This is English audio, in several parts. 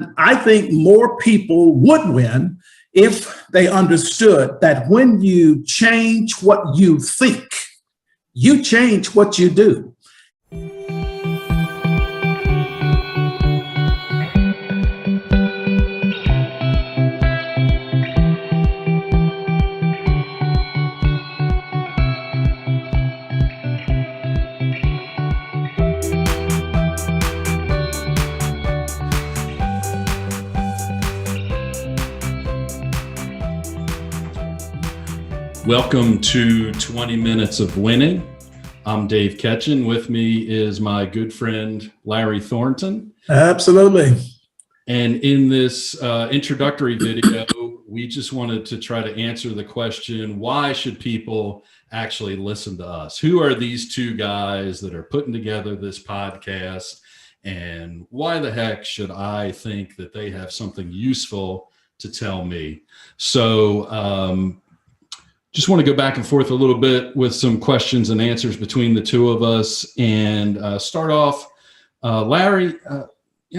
I think more people would win if they understood that when you change what you think, you change what you do. Welcome to 20 Minutes of Winning. I'm Dave Ketchen. With me is my good friend, Larry Thornton. Absolutely. And in this introductory video, we just wanted to try to answer the question, why should people actually listen to us? Who are these two guys that are putting together this podcast? And why the heck should I think that they have something useful to tell me? So, just want to go back and forth a little bit with some questions and answers between the two of us, and start off, Larry,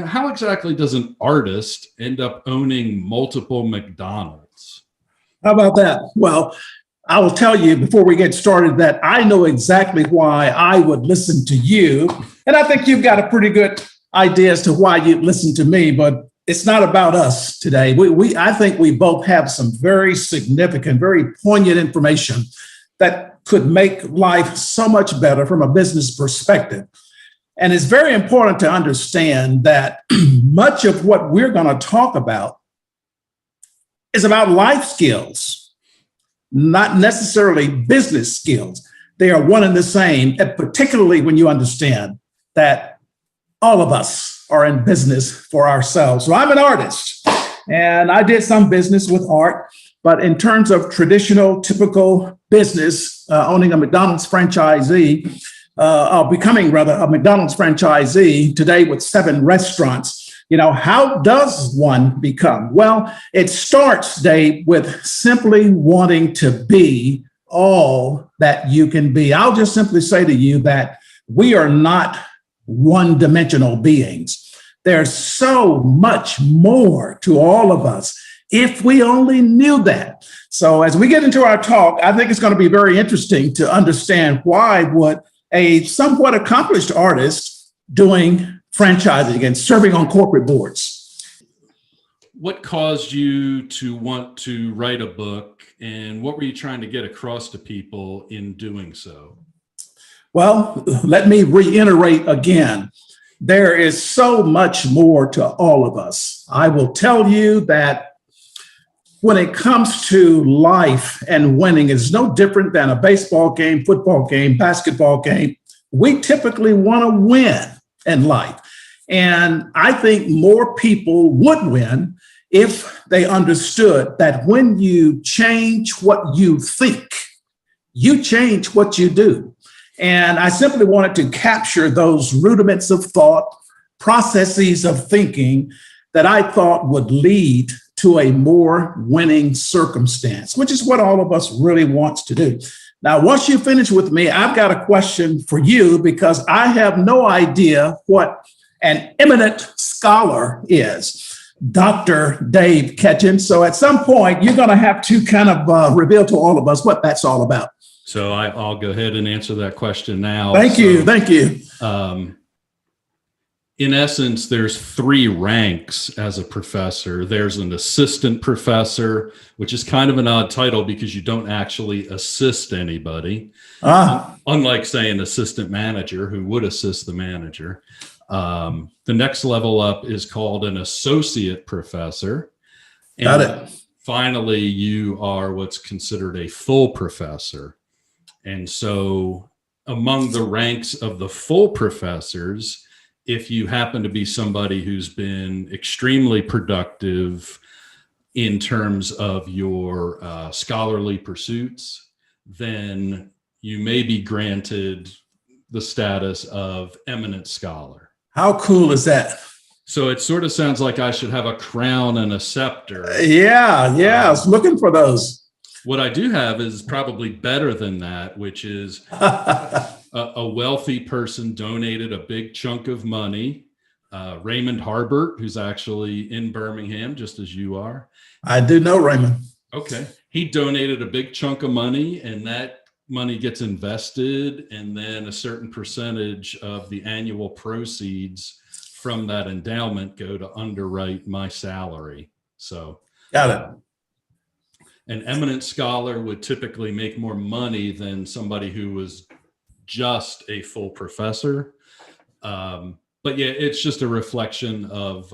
how exactly does an artist end up owning multiple McDonald's? How about that? Well, I will tell you before we get started that I know exactly why I would listen to you. And I think you've got a pretty good idea as to why you'd listen to me, but it's not about us today. I think we both have some very significant, very poignant information that could make life so much better from a business perspective. And it's very important to understand that much of what we're going to talk about is about life skills, not necessarily business skills. They are one and the same, and particularly when you understand that all of us are in business for ourselves. So I'm an artist, and I did some business with art, but in terms of traditional, typical business, owning a McDonald's franchisee, becoming rather a McDonald's franchisee today with 7 restaurants, how does one become? Well, it starts, Dave, with simply wanting to be all that you can be. I'll just simply say to you that we are not one-dimensional beings. There's so much more to all of us if we only knew that. So as we get into our talk, I think it's going to be very interesting to understand why would a somewhat accomplished artist doing franchising and serving on corporate boards. What caused you to want to write a book, and what were you trying to get across to people in doing so? Well, let me reiterate again. There is so much more to all of us. I will tell you that when it comes to life and winning, it's no different than a baseball game, football game, basketball game. We typically want to win in life. And I think more people would win if they understood that when you change what you think, you change what you do. And I simply wanted to capture those rudiments of thought, processes of thinking that I thought would lead to a more winning circumstance, which is what all of us really wants to do. Now, once you finish with me, I've got a question for you, because I have no idea what an eminent scholar is, Dr. Dave Ketchen. So at some point, you're going to have to kind of reveal to all of us what that's all about. So I'll go ahead and answer that question now. Thank you. In essence, there's 3 ranks as a professor. There's an assistant professor, which is kind of an odd title because you don't actually assist anybody. Unlike, say, an assistant manager who would assist the manager. The next level up is called an associate professor. And got it. Finally, you are what's considered a full professor. And so among the ranks of the full professors, if you happen to be somebody who's been extremely productive in terms of your scholarly pursuits, then you may be granted the status of eminent scholar. How cool is that? So it sort of sounds like I should have a crown and a scepter. Yeah, I was looking for those. What I do have is probably better than that, which is a wealthy person donated a big chunk of money Raymond Harbert, who's actually in Birmingham, just as you are. I do know Raymond. Okay. He donated a big chunk of money, and that money gets invested, and then a certain percentage of the annual proceeds from that endowment go to underwrite my salary. So Got it. an eminent scholar would typically make more money than somebody who was just a full professor. But yeah, it's just a reflection of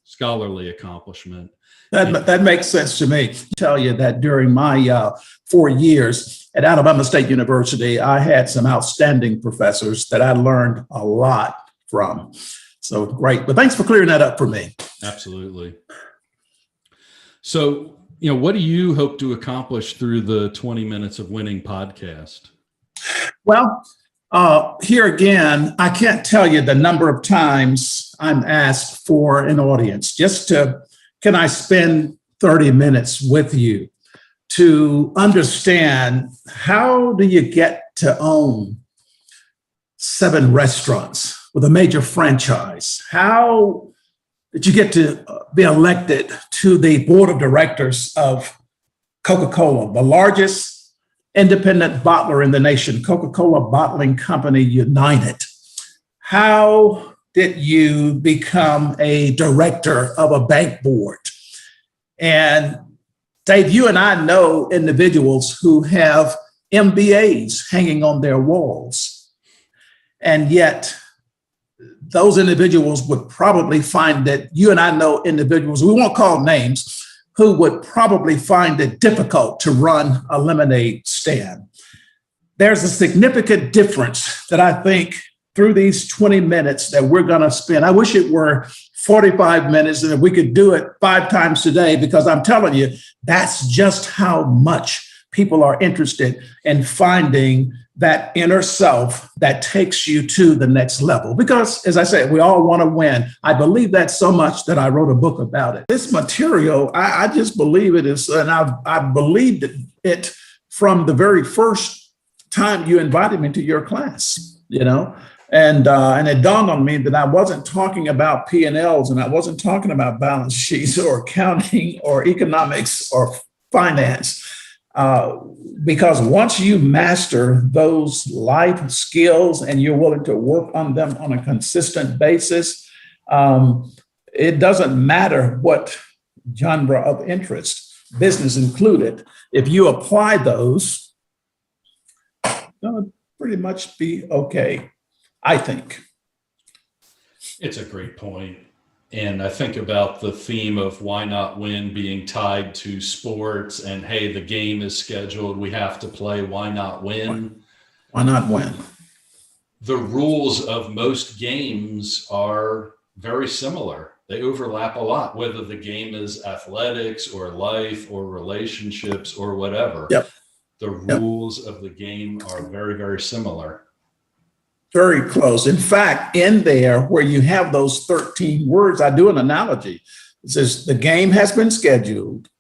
scholarly accomplishment. That makes sense to me. Tell you that during my 4 years at Alabama State University, I had some outstanding professors that I learned a lot from. So great. But thanks for clearing that up for me. Absolutely. So, what do you hope to accomplish through the 20 Minutes of Winning podcast? Well, here again, I can't tell you the number of times I'm asked for an audience can I spend 30 minutes with you to understand how do you get to own 7 restaurants with a major franchise? How did you get to be elected to the board of directors of Coca-Cola, the largest independent bottler in the nation, Coca-Cola Bottling Company United? How did you become a director of a bank board? And Dave, you and I know individuals who have MBAs hanging on their walls. And yet those individuals would probably find that you and I know individuals, we won't call names, who would probably find it difficult to run a lemonade stand. There's a significant difference that I think through these 20 minutes that we're going to spend. I wish it were 45 minutes and that we could do it 5 times today, because I'm telling you, that's just how much people are interested in finding that inner self that takes you to the next level. Because, as I said, we all want to win. I believe that so much that I wrote a book about it. This material, I just believe it is, and I've believed it from the very first time you invited me to your class, And it dawned on me that I wasn't talking about P&Ls, and I wasn't talking about balance sheets or accounting or economics or finance. Because once you master those life skills and you're willing to work on them on a consistent basis, it doesn't matter what genre of interest, business included. If you apply those, it's going to pretty much be okay, I think. It's a great point. And I think about the theme of why not win being tied to sports and, hey, the game is scheduled, we have to play, why not win? Why not win? The rules of most games are very similar. They overlap a lot, whether the game is athletics or life or relationships or whatever. Yep. The rules of the game are very, very similar. Very close. In fact, in there where you have those 13 words, I do an analogy. It says the game has been scheduled,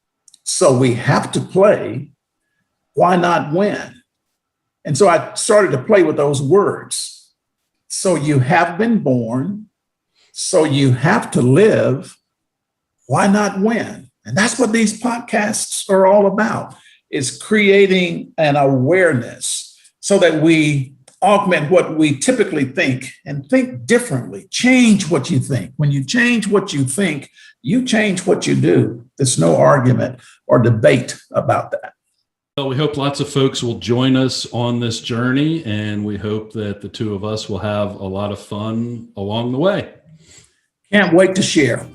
so we have to play. Why not win? And so I started to play with those words. So you have been born, so you have to live. Why not win? And that's what these podcasts are all about, is creating an awareness so that we augment what we typically think and think differently. Change what you think. When you change what you think, you change what you do. There's no argument or debate about that. Well, we hope lots of folks will join us on this journey, and we hope that the two of us will have a lot of fun along the way. Can't wait to share.